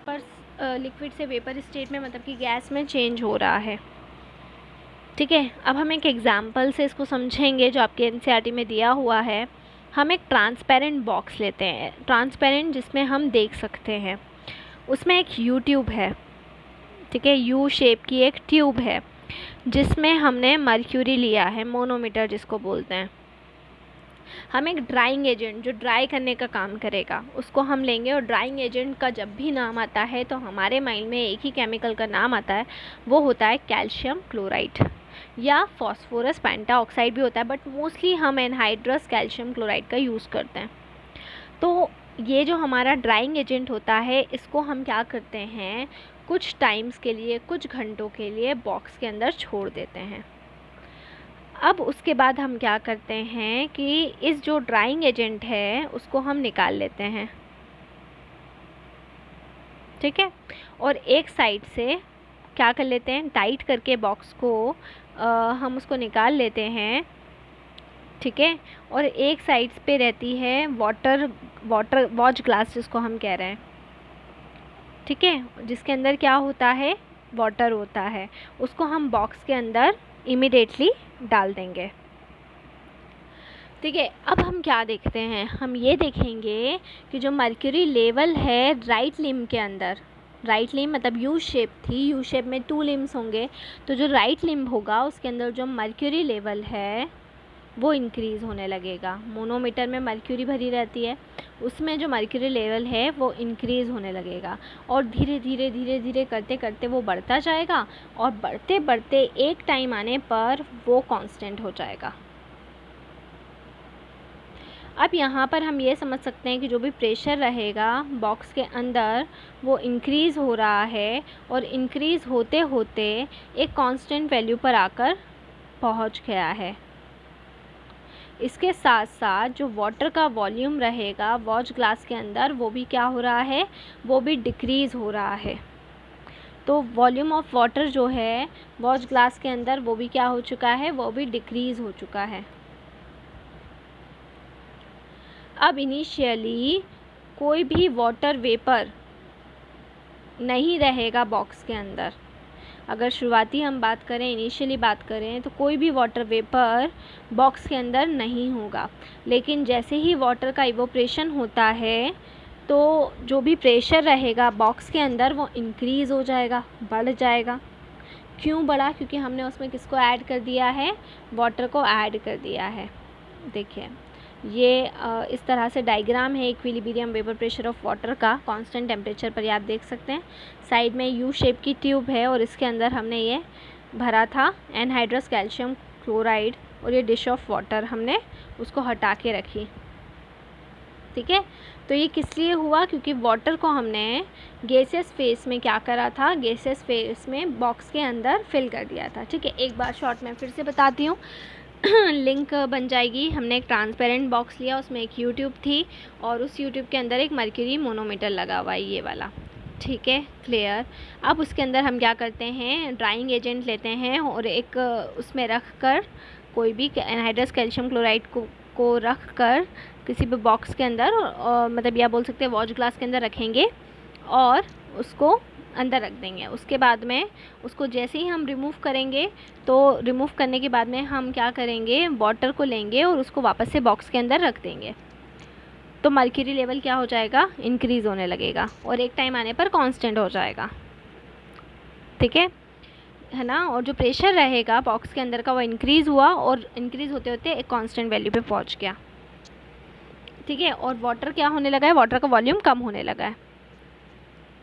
पर लिक्विड से vapour state में मतलब कि गैस में चेंज हो रहा है। ठीक है, अब हम एक एग्जांपल से इसको समझेंगे जो आपके एनसीईआरटी में दिया हुआ है। हम एक ट्रांसपेरेंट बॉक्स लेते हैं, ट्रांसपेरेंट जिसमें हम देख सकते हैं, उसमें एक यू ट्यूब है। ठीक है, यू शेप की एक ट्यूब है जिसमें हमने मर्क्यूरी लिया है, मोनोमीटर जिसको बोलते हैं। हम एक ड्राइंग एजेंट जो ड्राई करने का काम करेगा उसको हम लेंगे, और ड्राइंग एजेंट का जब भी नाम आता है तो हमारे माइंड में एक ही केमिकल का नाम आता है, वो होता है कैल्शियम क्लोराइड या फॉस्फोरस पेंटाऑक्साइड भी होता है, बट मोस्टली हम एनहाइड्रस कैल्शियम क्लोराइड का यूज़ करते हैं। तो ये जो हमारा ड्राइंग एजेंट होता है इसको हम क्या करते हैं, कुछ टाइम्स के लिए, कुछ घंटों के लिए बॉक्स के अंदर छोड़ देते हैं। अब उसके बाद हम क्या करते हैं कि इस जो ड्राइंग एजेंट है उसको हम निकाल लेते हैं। ठीक है, और एक साइड से क्या कर लेते हैं, टाइट करके बॉक्स को हम उसको निकाल लेते हैं। ठीक है, और एक साइड पे रहती है वाटर वॉच ग्लास जिसको हम कह रहे हैं। ठीक है, जिसके अंदर क्या होता है, वाटर होता है, उसको हम बॉक्स के अंदर इमीडिएटली डाल देंगे। ठीक है, अब हम क्या देखते हैं, हम ये देखेंगे कि जो मर्क्यूरी लेवल है राइट लिम्ब के अंदर, राइट लिम्ब मतलब यू शेप थी, यू शेप में 2 लिम्ब्स होंगे, तो जो राइट लिम्ब होगा उसके अंदर जो मर्क्यूरी लेवल है वो इंक्रीज़ होने लगेगा। मोनोमीटर में मर्क्यूरी भरी रहती है, उसमें जो मर्क्यूरी लेवल है वो इंक्रीज़ होने लगेगा, और धीरे धीरे धीरे धीरे करते करते वो बढ़ता जाएगा, और बढ़ते बढ़ते एक टाइम आने पर वो कांस्टेंट हो जाएगा। अब यहाँ पर हम ये समझ सकते हैं कि जो भी प्रेशर रहेगा बॉक्स के अंदर वो इंक्रीज़ हो रहा है, और इंक्रीज़ होते होते एक कांस्टेंट वैल्यू पर आकर पहुँच गया है। इसके साथ साथ जो वाटर का वॉल्यूम रहेगा वॉच ग्लास के अंदर वो भी क्या हो रहा है, वो भी डिक्रीज़ हो रहा है। तो वॉल्यूम ऑफ वाटर जो है वॉच ग्लास के अंदर वो भी क्या हो चुका है, वो भी डिक्रीज़ हो चुका है। अब इनिशियली कोई भी वाटर वेपर नहीं रहेगा बॉक्स के अंदर। अगर शुरुआती हम बात करें, इनिशियली बात करें, तो कोई भी वाटर वेपर बॉक्स के अंदर नहीं होगा। लेकिन जैसे ही वाटर का इवोपरेशन होता है तो जो भी प्रेशर रहेगा बॉक्स के अंदर वो इंक्रीज़ हो जाएगा, बढ़ जाएगा। क्यों बढ़ा, क्योंकि हमने उसमें किसको ऐड कर दिया है, वाटर को ऐड कर दिया है। देखिए ये इस तरह से डायग्राम है equilibrium vapour pressure of water का कांस्टेंट टेम्परेचर पर, आप देख सकते हैं। साइड में यू शेप की ट्यूब है और इसके अंदर हमने ये भरा था एनहाइड्रस कैल्शियम क्लोराइड, और ये डिश ऑफ वाटर हमने उसको हटा के रखी। ठीक है, तो ये किस लिए हुआ, क्योंकि वाटर को हमने गैसियस फेस में क्या करा था, गैसियस फेस में बॉक्स के अंदर फिल कर दिया था। ठीक है, एक बार शॉर्ट में फिर से बताती हूँ लिंक बन जाएगी। हमने एक ट्रांसपेरेंट बॉक्स लिया, उसमें एक यू ट्यूब थी, और उस यू ट्यूब के अंदर एक मर्क्यूरी मोनोमीटर लगा हुआ है, ये वाला। ठीक है, क्लियर। अब उसके अंदर हम क्या करते हैं, ड्राइंग एजेंट लेते हैं और एक उसमें रख कर, कोई भी एनहाइड्रस कैल्शियम क्लोराइड को रख कर किसी भी बॉक्स के अंदर, मतलब या बोल सकते हैं वॉच ग्लास के अंदर रखेंगे और उसको अंदर रख देंगे। उसके बाद में उसको जैसे ही हम रिमूव करेंगे, तो रिमूव करने के बाद में हम क्या करेंगे, वाटर को लेंगे और उसको वापस से बॉक्स के अंदर रख देंगे, तो मर्क्यूरी लेवल क्या हो जाएगा, इंक्रीज़ होने लगेगा, और एक टाइम आने पर कांस्टेंट हो जाएगा। ठीक है ना, और जो प्रेशर रहेगा बॉक्स के अंदर का वो इंक्रीज़ हुआ, और इंक्रीज़ होते होते एक कांस्टेंट वैल्यू पे पहुंच गया। ठीक है, और वाटर क्या होने लगा है, वाटर का वॉल्यूम कम होने लगा है।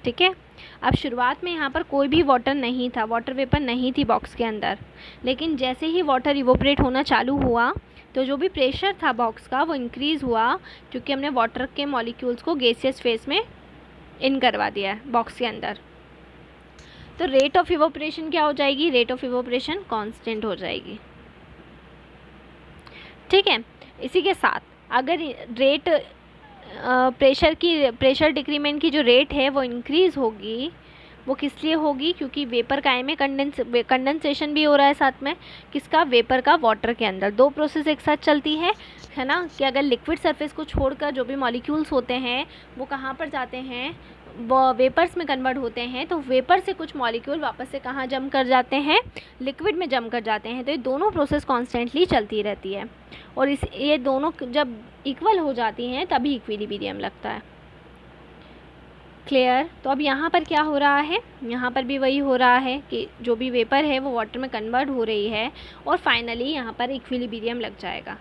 ठीक है, अब शुरुआत में यहाँ पर कोई भी वाटर नहीं था, वाटर वेपर नहीं थी बॉक्स के अंदर, लेकिन जैसे ही वाटर इवोपरेट होना चालू हुआ तो जो भी प्रेशर था बॉक्स का वो इंक्रीज़ हुआ, क्योंकि हमने वाटर के मॉलिक्यूल्स को गैसियस फेस में इन करवा दिया है बॉक्स के अंदर। तो रेट ऑफ इवोपरेशन क्या हो जाएगी, रेट ऑफ इवोपरेशन कांस्टेंट हो जाएगी। ठीक है, इसी के साथ अगर रेट प्रेशर डिक्रीमेंट की जो रेट है वो इंक्रीज़ होगी, वो किस लिए होगी, क्योंकि वेपर काय में कंडेंसेशन भी हो रहा है साथ में, किसका, वेपर का वाटर के अंदर। दो प्रोसेस एक साथ चलती है ना, कि अगर लिक्विड सरफेस को छोड़कर जो भी मॉलिक्यूल्स होते हैं वो कहाँ पर जाते हैं, वो वेपर्स में कन्वर्ट होते हैं, तो वेपर से कुछ मॉलिक्यूल वापस से कहाँ जम कर जाते हैं, लिक्विड में जम कर जाते हैं। तो ये दोनों प्रोसेस कॉन्स्टेंटली चलती रहती है, और ये दोनों जब इक्वल हो जाती हैं तभी इक्विलिब्रियम लगता है। क्लियर। तो अब यहाँ पर क्या हो रहा है, यहाँ पर भी वही हो रहा है कि जो भी वेपर है वो वाटर में कन्वर्ट हो रही है, और फाइनली यहाँ पर इक्विलिब्रियम लग जाएगा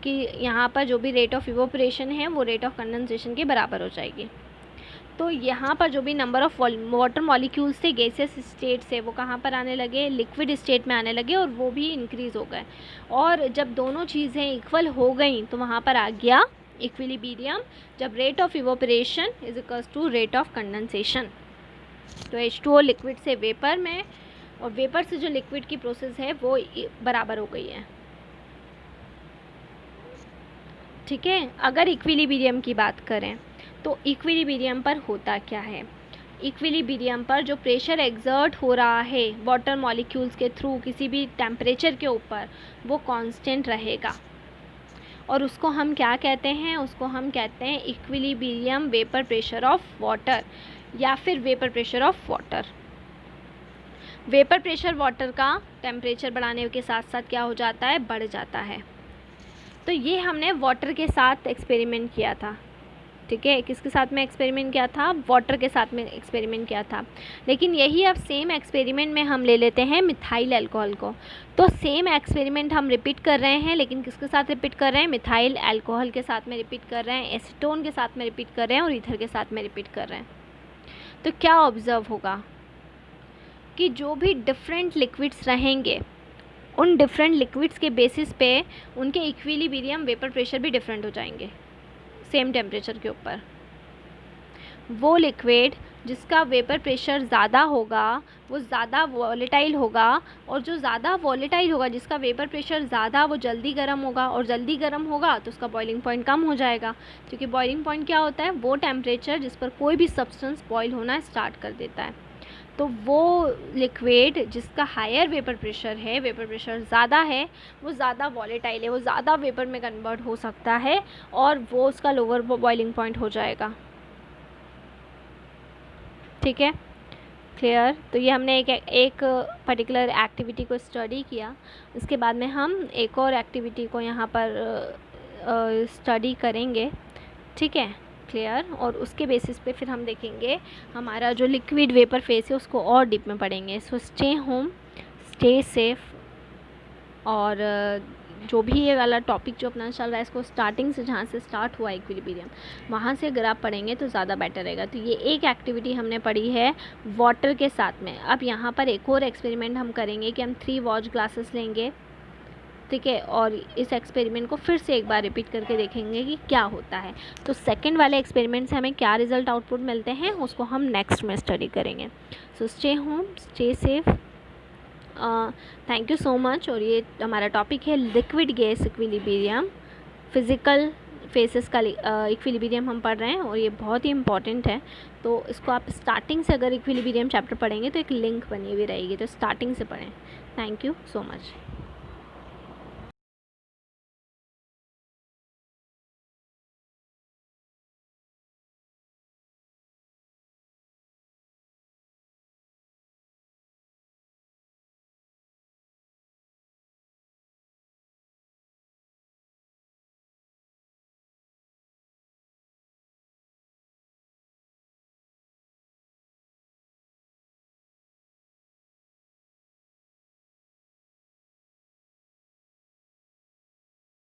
कि यहाँ पर जो भी रेट ऑफ इवोपरेशन है वो रेट ऑफ कंडेंसेशन के बराबर हो जाएगी। तो यहाँ पर जो भी नंबर ऑफ वाटर मॉलिक्यूल्स थे गैसियस स्टेट से, वो कहाँ पर आने लगे, लिक्विड स्टेट में आने लगे, और वो भी इंक्रीज़ हो गए। और जब दोनों चीज़ें इक्वल हो गई तो वहाँ पर आ गया इक्विलिब्रियम, जब rate of evaporation is equals to rate of condensation. तो H2O लिक्विड से वेपर में, और वेपर से जो लिक्विड की प्रोसेस है वो बराबर हो गई है। ठीक है। अगर इक्विलिब्रियम की बात करें तो इक्विलिब्रियम पर होता क्या है, इक्विलिब्रियम पर जो प्रेशर एक्सर्ट हो रहा है वाटर मॉलिक्यूल्स के थ्रू किसी भी टेम्परेचर के ऊपर, वो कांस्टेंट रहेगा, और उसको हम क्या कहते हैं, उसको हम कहते हैं equilibrium vapour pressure of water, या फिर vapour pressure of water. Vapour pressure water का टेम्परेचर बढ़ाने के साथ साथ क्या हो जाता है, बढ़ जाता है। तो ये हमने वाटर के साथ एक्सपेरिमेंट किया था। ठीक है, किसके साथ में एक्सपेरिमेंट किया था, वाटर के साथ में एक्सपेरिमेंट किया था। लेकिन यही अब सेम एक्सपेरिमेंट में हम ले लेते हैं मिथाइल अल्कोहल को। तो सेम एक्सपेरिमेंट हम रिपीट कर रहे हैं, लेकिन किसके साथ रिपीट कर रहे हैं, मिथाइल अल्कोहल के साथ में रिपीट कर रहे हैं, एसीटोन के साथ में रिपीट कर रहे हैं, और ईथर के साथ में रिपीट कर रहे हैं। तो क्या ऑब्जर्व होगा कि जो भी डिफरेंट लिक्विड्स रहेंगे, उन डिफरेंट लिक्विड्स के बेसिस पे उनके इक्विलिब्रियम वेपर प्रेशर भी डिफरेंट हो जाएंगे सेम टेम्परेचर के ऊपर। वो लिक्विड जिसका वेपर प्रेशर ज़्यादा होगा वो ज़्यादा वॉलेटाइल होगा, और जो ज़्यादा वॉलेटाइल होगा, जिसका वेपर प्रेशर ज़्यादा, वो जल्दी गर्म होगा, और जल्दी गर्म होगा तो उसका बॉइलिंग पॉइंट कम हो जाएगा। क्योंकि बॉइलिंग पॉइंट क्या होता है, वो टेम्परेचर जिस पर कोई भी सब्सटेंस बॉयल होना स्टार्ट कर देता है। तो वो लिक्विड जिसका हायर वेपर प्रेशर है, वेपर प्रेशर ज़्यादा है, वो ज़्यादा वॉलेटाइल है, वो ज़्यादा वेपर में कन्वर्ट हो सकता है, और वो उसका लोअर बॉइलिंग पॉइंट हो जाएगा। ठीक है, क्लियर। तो ये हमने एक पर्टिकुलर एक्टिविटी को स्टडी किया। इसके बाद में हम एक और एक्टिविटी को यहाँ पर स्टडी करेंगे। ठीक है, क्लियर। और उसके बेसिस पे फिर हम देखेंगे हमारा जो लिक्विड वेपर फेस है उसको और डीप में पढ़ेंगे। So stay home, stay safe, और जो भी ये वाला टॉपिक जो अपना चल रहा है इसको स्टार्टिंग से, जहाँ से स्टार्ट हुआ इक्विलिब्रियम, वहाँ से अगर आप पढ़ेंगे तो ज़्यादा बेटर रहेगा। तो ये एक एक्टिविटी हमने पढ़ी है वाटर के साथ में। अब यहाँ पर एक और एक्सपेरिमेंट हम करेंगे कि हम 3 वॉच ग्लासेस लेंगे। ठीक है, और इस एक्सपेरिमेंट को फिर से एक बार रिपीट करके देखेंगे कि क्या होता है। तो सेकंड वाले एक्सपेरिमेंट से हमें क्या रिजल्ट आउटपुट मिलते हैं उसको हम नेक्स्ट में स्टडी करेंगे। So stay home, stay safe, thank you so much. और ये हमारा टॉपिक है liquid gas equilibrium, physical faces का इक्विलिब्रियम हम पढ़ रहे हैं, और ये बहुत ही इंपॉर्टेंट है। तो इसको आप स्टार्टिंग से अगर इक्विलिब्रियम चैप्टर पढ़ेंगे तो एक लिंक बनी हुई रहेगी, तो स्टार्टिंग से पढ़ें। Thank you so much.